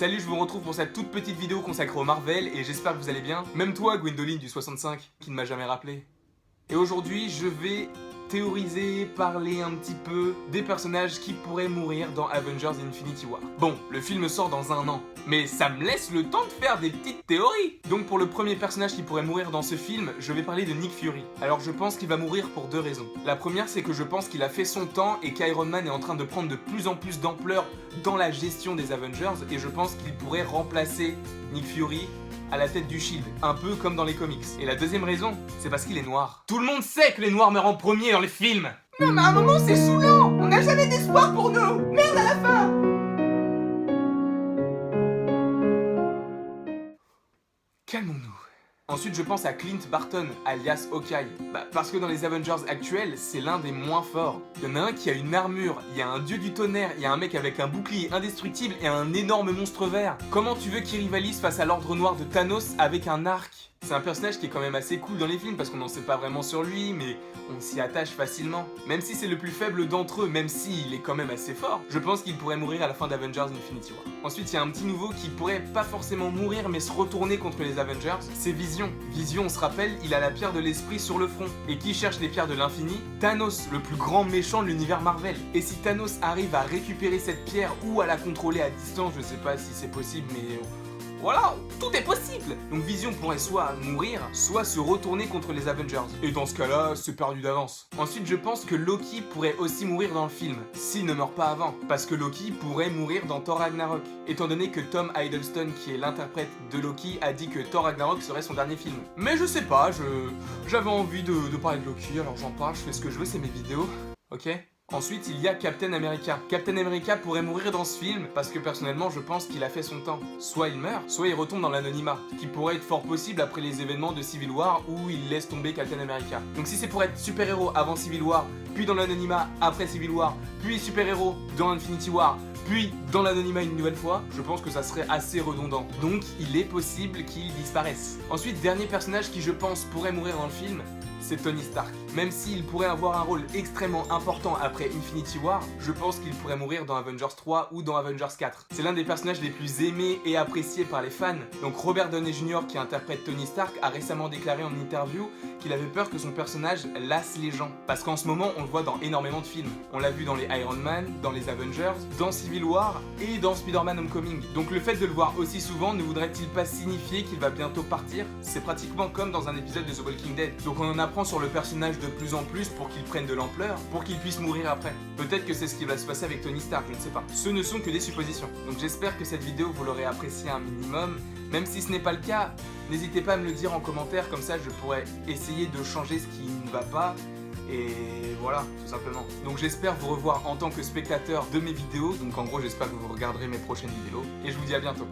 Salut, je vous retrouve pour cette toute petite vidéo consacrée au Marvel et j'espère que vous allez bien. Même toi, Gwendoline du 65, qui ne m'a jamais rappelé. Et aujourd'hui, je vais théoriser, parler un petit peu des personnages qui pourraient mourir dans Avengers Infinity War. Bon, le film sort dans 1 an, mais ça me laisse le temps de faire des petites théories. Donc pour le premier personnage qui pourrait mourir dans ce film, je vais parler de Nick Fury. Alors je pense qu'il va mourir pour 2 raisons. La première, c'est que je pense qu'il a fait son temps et qu'Iron Man est en train de prendre de plus en plus d'ampleur dans la gestion des Avengers et je pense qu'il pourrait remplacer Nick Fury à la tête du Shield, un peu comme dans les comics. Et la deuxième raison, c'est parce qu'il est noir. Tout le monde sait que les noirs meurent en premier dans les films. Non mais à un moment c'est saoulant. On n'a jamais d'espoir pour nous. Merde à la fin. Calmons-nous. Ensuite, je pense à Clint Barton, alias Hawkeye. Parce que dans les Avengers actuels, c'est l'un des moins forts. Il y en a un qui a une armure, il y a un dieu du tonnerre, il y a un mec avec un bouclier indestructible et un énorme monstre vert. Comment tu veux qu'il rivalise face à l'ordre noir de Thanos avec un arc ? C'est un personnage qui est quand même assez cool dans les films parce qu'on n'en sait pas vraiment sur lui, mais on s'y attache facilement. Même si c'est le plus faible d'entre eux, même s'il est quand même assez fort, je pense qu'il pourrait mourir à la fin d'Avengers Infinity War. Ensuite, il y a un petit nouveau qui pourrait pas forcément mourir, mais se retourner contre les Avengers, c'est Vision. Vision, on se rappelle, il a la pierre de l'esprit sur le front. Et qui cherche les pierres de l'infini ? Thanos, le plus grand méchant de l'univers Marvel. Et si Thanos arrive à récupérer cette pierre ou à la contrôler à distance, je sais pas si c'est possible, mais... voilà, tout est possible. Donc Vision pourrait soit mourir, soit se retourner contre les Avengers. Et dans ce cas-là, c'est perdu d'avance. Ensuite, je pense que Loki pourrait aussi mourir dans le film, s'il ne meurt pas avant. Parce que Loki pourrait mourir dans Thor Ragnarok. Étant donné que Tom Hiddleston, qui est l'interprète de Loki, a dit que Thor Ragnarok serait son dernier film. Mais je sais pas, j'avais envie de parler de Loki, alors j'en parle, je fais ce que je veux, c'est mes vidéos. Ok ? Ensuite, il y a Captain America. Captain America pourrait mourir dans ce film parce que personnellement, je pense qu'il a fait son temps. Soit il meurt, soit il retombe dans l'anonymat, ce qui pourrait être fort possible après les événements de Civil War où il laisse tomber Captain America. Donc si c'est pour être super-héros avant Civil War, puis dans l'anonymat après Civil War, puis super-héros dans Infinity War, puis dans l'anonymat une nouvelle fois, je pense que ça serait assez redondant. Donc il est possible qu'il disparaisse. Ensuite, dernier personnage qui je pense pourrait mourir dans le film, c'est Tony Stark. Même s'il pourrait avoir un rôle extrêmement important après Infinity War, je pense qu'il pourrait mourir dans Avengers 3 ou dans Avengers 4. C'est l'un des personnages les plus aimés et appréciés par les fans. Donc Robert Downey Jr. qui interprète Tony Stark a récemment déclaré en interview qu'il avait peur que son personnage lasse les gens. Parce qu'en ce moment, on le voit dans énormément de films. On l'a vu dans les Iron Man, dans les Avengers, dans Civil War et dans Spider-Man Homecoming. Donc le fait de le voir aussi souvent ne voudrait-il pas signifier qu'il va bientôt partir ? C'est pratiquement comme dans un épisode de The Walking Dead. Donc on en apprend sur le personnage de plus en plus pour qu'il prenne de l'ampleur, pour qu'il puisse mourir après. Peut-être que c'est ce qui va se passer avec Tony Stark, je ne sais pas. Ce ne sont que des suppositions. Donc j'espère que cette vidéo vous l'aurez appréciée un minimum. Même si ce n'est pas le cas, n'hésitez pas à me le dire en commentaire, comme ça je pourrais essayer de changer ce qui ne va pas. Et voilà, tout simplement. Donc j'espère vous revoir en tant que spectateur de mes vidéos. Donc en gros j'espère que vous regarderez mes prochaines vidéos. Et je vous dis à bientôt.